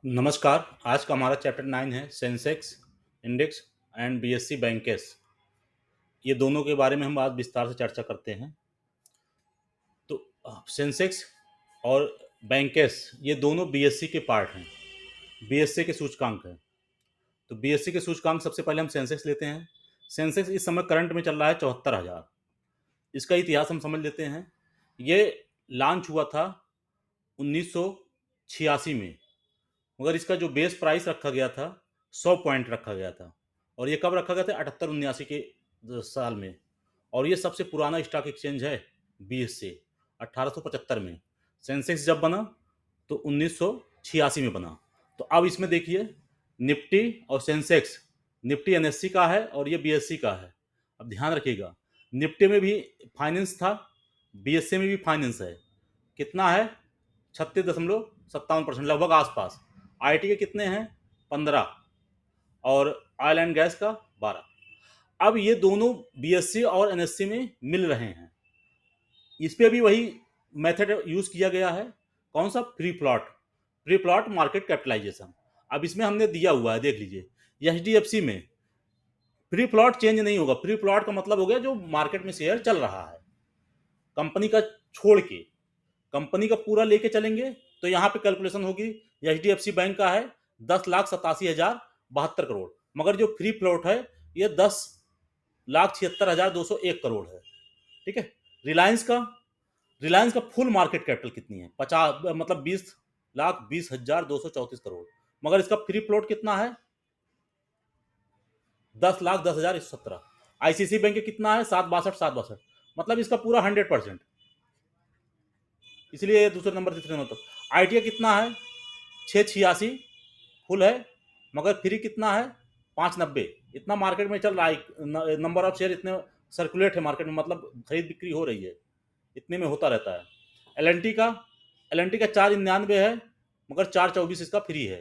नमस्कार। आज का हमारा चैप्टर 9 है सेंसेक्स इंडेक्स एंड बीएससी बैंकेस। ये दोनों के बारे में हम आज विस्तार से चर्चा करते हैं। तो सेंसेक्स और बैंकेस ये दोनों बीएससी के पार्ट हैं, बीएससी के सूचकांक हैं। तो बीएससी के सूचकांक सबसे पहले हम सेंसेक्स लेते हैं। सेंसेक्स इस समय करंट में चल रहा है 74,000। इसका इतिहास हम समझ लेते हैं। ये लॉन्च हुआ था 1986 में, मगर इसका जो बेस प्राइस रखा गया था 100 पॉइंट रखा गया था। और ये कब रखा गया था? 78-79 के साल में। और ये सबसे पुराना स्टॉक एक्सचेंज है बीएस से। 1875 में सेंसेक्स जब बना तो 1986 में बना। तो अब इसमें देखिए, निफ्टी और सेंसेक्स, निफ्टी एनएससी का है और ये बीएससी का है। अब ध्यान रखिएगा, निफ्टी में भी फाइनेंस था, बीएससी में भी फाइनेंस है। कितना है? 36.57% लगभग आसपास। आईटी के कितने हैं? 15। और ऑयल एंड गैस का 12। अब ये दोनों बीएससी और एनएससी में मिल रहे हैं। इस पे भी वही मेथड यूज किया गया है। कौन सा? Free float, free float market capitalization. अब इसमें हमने दिया हुआ है, देख लीजिए। एचडीएफसी में फ्री फ्लॉट चेंज नहीं होगा। फ्री फ्लॉट का मतलब हो गया जो मार्केट में शेयर चल रहा है कंपनी का छोड़ के, कंपनी का पूरा लेके चलेंगे तो यहाँ पे कैलकुलेशन होगी। एचडीएफसी बैंक का है 10,87,072 करोड़, मगर जो फ्री फ्लोट है ये 10,76,201 करोड़ है। ठीक है। रिलायंस का, रिलायंस का फुल मार्केट कैपिटल कितनी है? 50, मतलब 20,20,234 करोड़, मगर इसका फ्री फ्लोट कितना है? 10,10,117। आईसीसी बैंक के कितना है? 762, मतलब इसका पूरा 100%। इसलिए दूसरे नंबर तीसरे नंबर तक। आईटी कितना है? 686 फुल है, मगर फ्री कितना है? 590। इतना मार्केट में चल रहा है, नंबर ऑफ शेयर इतने सर्कुलेट है मार्केट में, मतलब खरीद बिक्री हो रही है, इतने में होता रहता है। एल एन टी का 499 है, मगर 424 इसका फ्री है।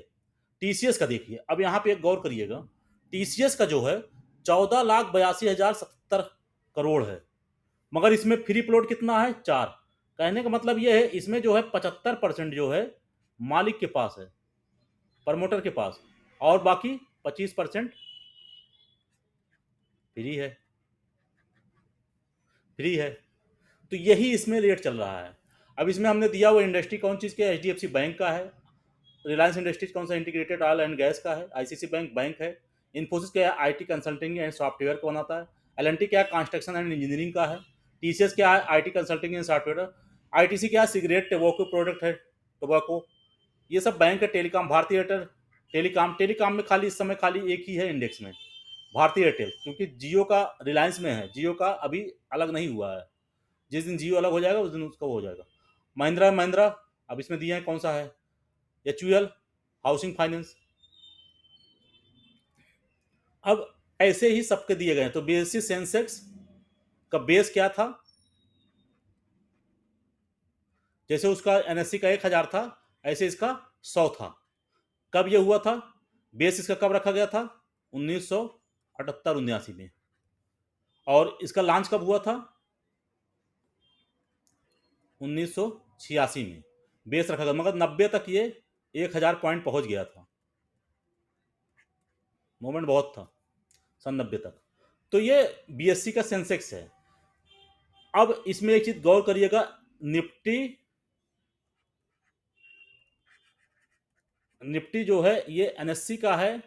टीसीएस का देखिए, अब यहाँ पे एक गौर करिएगा, टीसीएस का जो है 14,82,070 करोड़ है, मगर इसमें फ्री प्लॉट कितना है? 4। कहने का मतलब यह है इसमें जो है 75% जो है मालिक के पास है, प्रमोटर के पास, और बाकी 25% फ्री है, फ्री है। तो यही इसमें रेट चल रहा है। अब इसमें हमने दिया वो इंडस्ट्री कौन चीज़ के? एचडीएफसी बैंक का है। रिलायंस इंडस्ट्रीज कौन सा? इंटीग्रेटेड ऑयल एंड गैस का है। आईसीसी बैंक बैंक है। इन्फोसिस क्या है? आईटी कंसल्टिंग एंड सॉफ्टवेयर को बनाता है। एलएनटी क्या है? कंस्ट्रक्शन एंड इंजीनियरिंग का है। टीसीएस क्या है? IT consulting and software. ITC क्या है? सिगरेट टोबैको प्रोडक्ट है, टोबैको। ये सब बैंक है। टेलीकॉम, भारतीय एयरटेल। टेलीकॉम, टेलीकॉम में खाली इस समय खाली एक ही है इंडेक्स में, भारतीय एयरटेल, क्योंकि जियो का रिलायंस में है। जियो का अभी अलग नहीं हुआ है। जिस दिन जियो अलग हो जाएगा उस दिन उसका वो हो जाएगा। महिंद्रा महिंद्रा, अब इसमें दिया है कौन सा है? HUL, housing finance. अब ऐसे ही सबके दिए गए हैं। तो बीएससी सेंसेक्स का बेस क्या था? जैसे उसका एनएससी का 1,000 था, ऐसे इसका 100 था। कब ये हुआ था? बेस इसका कब रखा गया था? 1978-79 में। और इसका लॉन्च कब हुआ था? 1986 में बेस रखा गया, मगर 90 तक ये 1,000 पॉइंट पहुंच गया था। मूवमेंट बहुत था सन 90 तक। तो ये बीएससी का सेंसेक्स है। अब इसमें एक चीज गौर करिएगा, निफ्टी, निफ्टी जो है ये एनएससी का है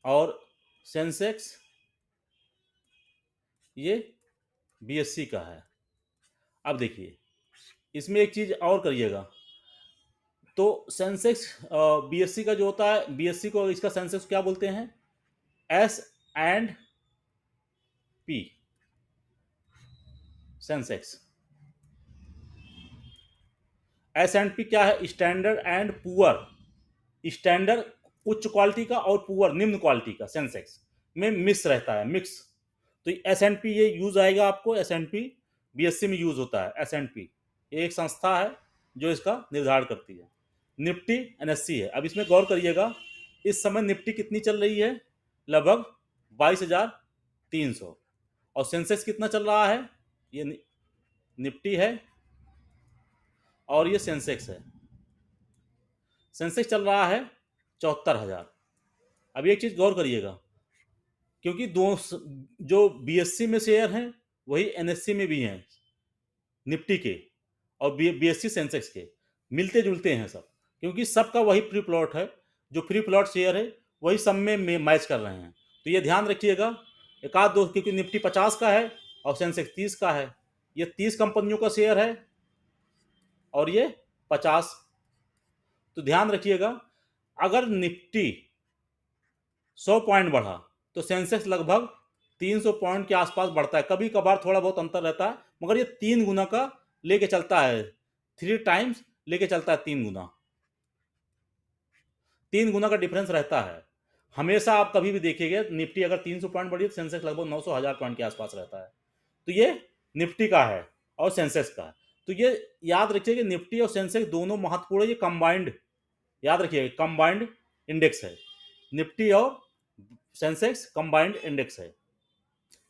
और सेंसेक्स ये बीएससी का है। अब देखिए, इसमें एक चीज और करिएगा, तो सेंसेक्स बीएससी का जो होता है, बीएससी को इसका सेंसेक्स क्या बोलते हैं? S and P Sensex. S and P क्या है? Standard and poor. स्टैंडर्ड उच्च क्वालिटी का और पुअर निम्न क्वालिटी का सेंसेक्स में मिक्स रहता है, मिक्स। तो एस एंड पी ये यूज आएगा आपको। एस एंड पी बीएससी में यूज होता है। एस एंड पी एक संस्था है जो इसका निर्धारण करती है। निफ्टी एनएससी है। अब इसमें गौर करिएगा, इस समय निफ्टी कितनी चल रही है? लगभग 22,300। और सेंसेक्स कितना चल रहा है? ये निफ्टी है और ये सेंसेक्स है। सेंसेक्स चल रहा है 74,000। अब एक चीज गौर करिएगा, क्योंकि जो बीएससी में शेयर हैं वही एनएससी में भी हैं, निफ्टी के और बीएससी सेंसेक्स के मिलते जुलते हैं सब, क्योंकि सबका वही फ्री प्लॉट है, जो फ्री प्लॉट शेयर है वही सब में मैच कर रहे हैं। तो ये ध्यान रखिएगा, एक आध दो, क्योंकि निफ्टी 50 का है और सेंसेक्स 30 का है, ये 30 कंपनियों का शेयर है और ये 50। तो ध्यान रखिएगा, अगर निफ्टी 100 पॉइंट बढ़ा तो सेंसेक्स लगभग 300 पॉइंट के आसपास बढ़ता है, कभी कभार थोड़ा बहुत अंतर रहता है, मगर ये 3 गुना का लेके चलता है, 3 टाइम्स लेके चलता है, 3 गुना, 3 गुना का डिफरेंस रहता है हमेशा। आप कभी भी देखिएगा, निफ्टी अगर 300 पॉइंट बढ़ी तो सेंसेक्स लगभग 900 1000 पॉइंट के आसपास रहता है। तो ये निफ्टी का है और सेंसेक्स का है। तो ये याद रखिए कि निफ्टी और सेंसेक्स दोनों महत्वपूर्ण है, ये कंबाइंड, याद रखिए कंबाइंड इंडेक्स है, निफ्टी और सेंसेक्स कंबाइंड इंडेक्स है।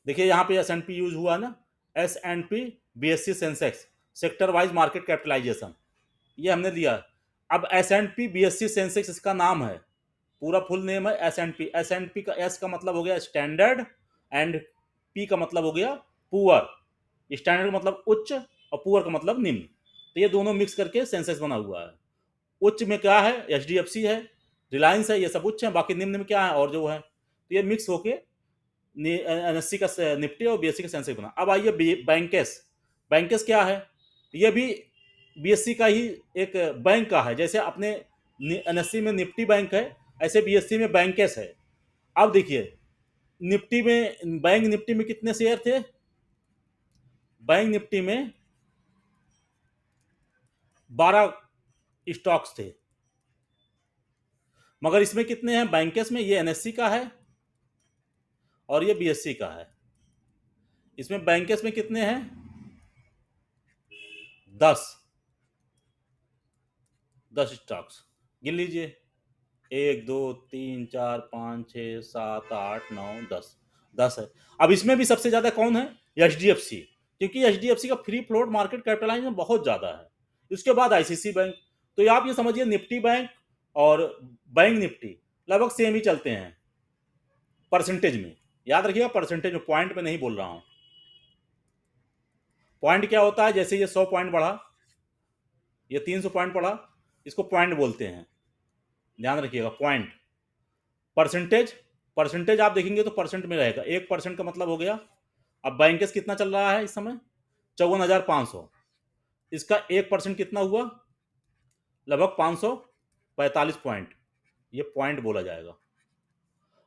देखिए यहाँ पे S&P यूज हुआ ना, S&P BSE Sensex sector wise market capitalization, ये हमने दिया। अब S&P BSE सेंसेक्स इसका नाम है, पूरा फुल नेम है S&P का S का मतलब हो गया स्टैंडर्ड एंड P का मतलब हो गया पुअर। स्टैंडर्ड का मतलब उच्च और पुअर का मतलब निम्न, तो ये दोनों मिक्स करके सेंसेक्स बना हुआ है। उच्च में क्या है, HDFC है, रिलायंस है, ये सब उच्च है, बाकी निम्न में क्या है और जो है, तो ये मिक्स होके एनएससी का निफ्टी और बीएससी का सेंसेक्स बना। अब आइए बैंकेस, बैंकेस क्या है, ये भी बीएससी का ही एक बैंक का है, जैसे अपने एनएससी में निफ्टी बैंक है ऐसे बीएससी में बैंकेस है। अब देखिए निफ्टी में, बैंक निफ्टी में कितने शेयर थे, बैंक निफ्टी में 12 स्टॉक्स थे, मगर इसमें कितने हैं बैंकेस में, ये एनएससी का है और ये बीएससी का है। इसमें बैंकेस में कितने हैं, 10 स्टॉक्स गिन लीजिए, 1 2 3 4 5 6 7 8 9 10, 10 है। अब इसमें भी सबसे ज्यादा कौन है, HDFC, क्योंकि HDFC का फ्री फ्लोट मार्केट कैपिटलाइजेशन बहुत ज्यादा है। उसके बाद ICICI बैंक। तो आप ये समझिए निफ्टी बैंक और बैंक निफ्टी लगभग सेम ही चलते हैं परसेंटेज में, याद रखिएगा परसेंटेज में, पॉइंट में नहीं बोल रहा हूं। पॉइंट क्या होता है, जैसे ये 100 पॉइंट बढ़ा, ये 300 पॉइंट बढ़ा, इसको पॉइंट बोलते हैं, ध्यान रखिएगा पॉइंट। परसेंटेज, परसेंटेज आप देखेंगे तो परसेंट में रहेगा, 1% का मतलब हो गया। अब बैंकेस कितना चल रहा है इस समय, 54,500, इसका 1% कितना हुआ, लगभग 545 पॉइंट, ये पॉइंट बोला जाएगा।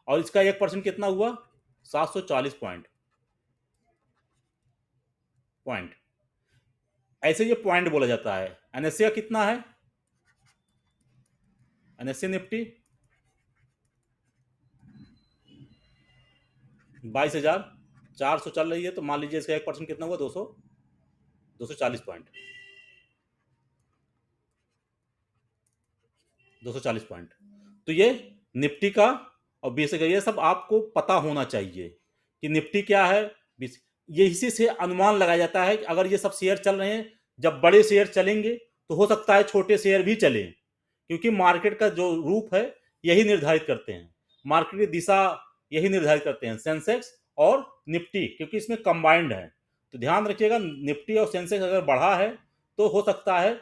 और इसका 1% कितना हुआ, 740 पॉइंट, पॉइंट, ऐसे ये पॉइंट बोला जाता है। एनएससी का कितना है, एनएससी निफ्टी 22,400 चल रही है, तो मान लीजिए इसका 1% कितना हुआ, 240 पॉइंट, 240 पॉइंट। तो ये निफ्टी का और बीएससी का, ये सब आपको पता होना चाहिए कि निफ्टी क्या है, ये इसी से अनुमान लगाया जाता है कि अगर ये सब शेयर चल रहे हैं, जब बड़े शेयर चलेंगे तो हो सकता है छोटे शेयर भी चलें, क्योंकि मार्केट का जो रूप है यही निर्धारित करते हैं, मार्केट की दिशा यही निर्धारित करते हैं, सेंसेक्स और निफ्टी, क्योंकि इसमें कंबाइंड है। तो ध्यान रखिएगा, निफ्टी और सेंसेक्स अगर बढ़ा है तो हो सकता है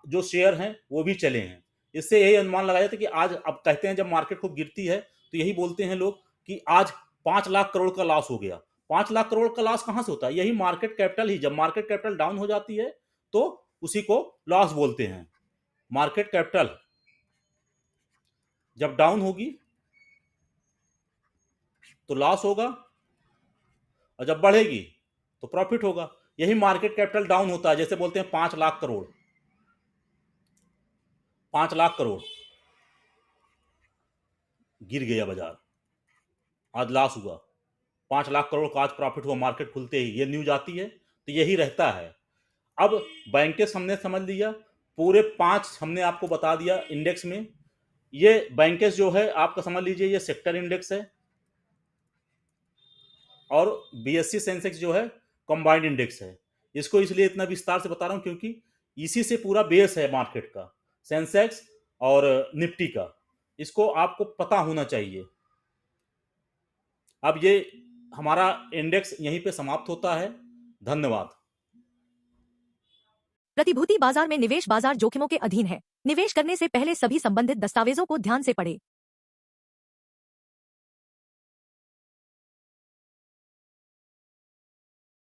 जो शेयर हैं वो भी चले हैं। इससे यही अनुमान लगाया जाता है कि आज, अब कहते हैं जब मार्केट खूब गिरती है तो यही बोलते हैं लोग कि आज 5 लाख करोड़ का लॉस हो गया। 5 लाख करोड़ का लॉस कहां से होता है, यही मार्केट कैपिटल ही, जब मार्केट कैपिटल डाउन हो जाती है तो उसी को लॉस बोलते हैं। मार्केट कैपिटल जब डाउन होगी तो लॉस होगा, और जब बढ़ेगी तो प्रॉफिट होगा। यही मार्केट कैपिटल डाउन होता है, जैसे बोलते हैं 5 लाख करोड़, 5 लाख करोड़ गिर गया बाजार, आज लॉस हुआ, 5 लाख करोड़ का आज प्रॉफिट हुआ मार्केट खुलते ही, ये न्यूज आती है, तो यही रहता है। अब बैंकेस हमने समझ लिया, पूरे 5 हमने आपको बता दिया इंडेक्स में। ये बैंकेस जो है आपका समझ लीजिए, ये सेक्टर इंडेक्स है, और बीएससी सेंसेक्स जो है कंबाइंड इंडेक्स है। इसको इसलिए इतना विस्तार से बता रहा हूं क्योंकि इसी से पूरा बेस है मार्केट का, सेंसेक्स और निफ्टी का, इसको आपको पता होना चाहिए। अब ये हमारा इंडेक्स यहीं पे समाप्त होता है। धन्यवाद। प्रतिभूति बाजार में निवेश बाजार जोखिमों के अधीन है। निवेश करने से पहले सभी संबंधित दस्तावेजों को ध्यान से पढ़ें।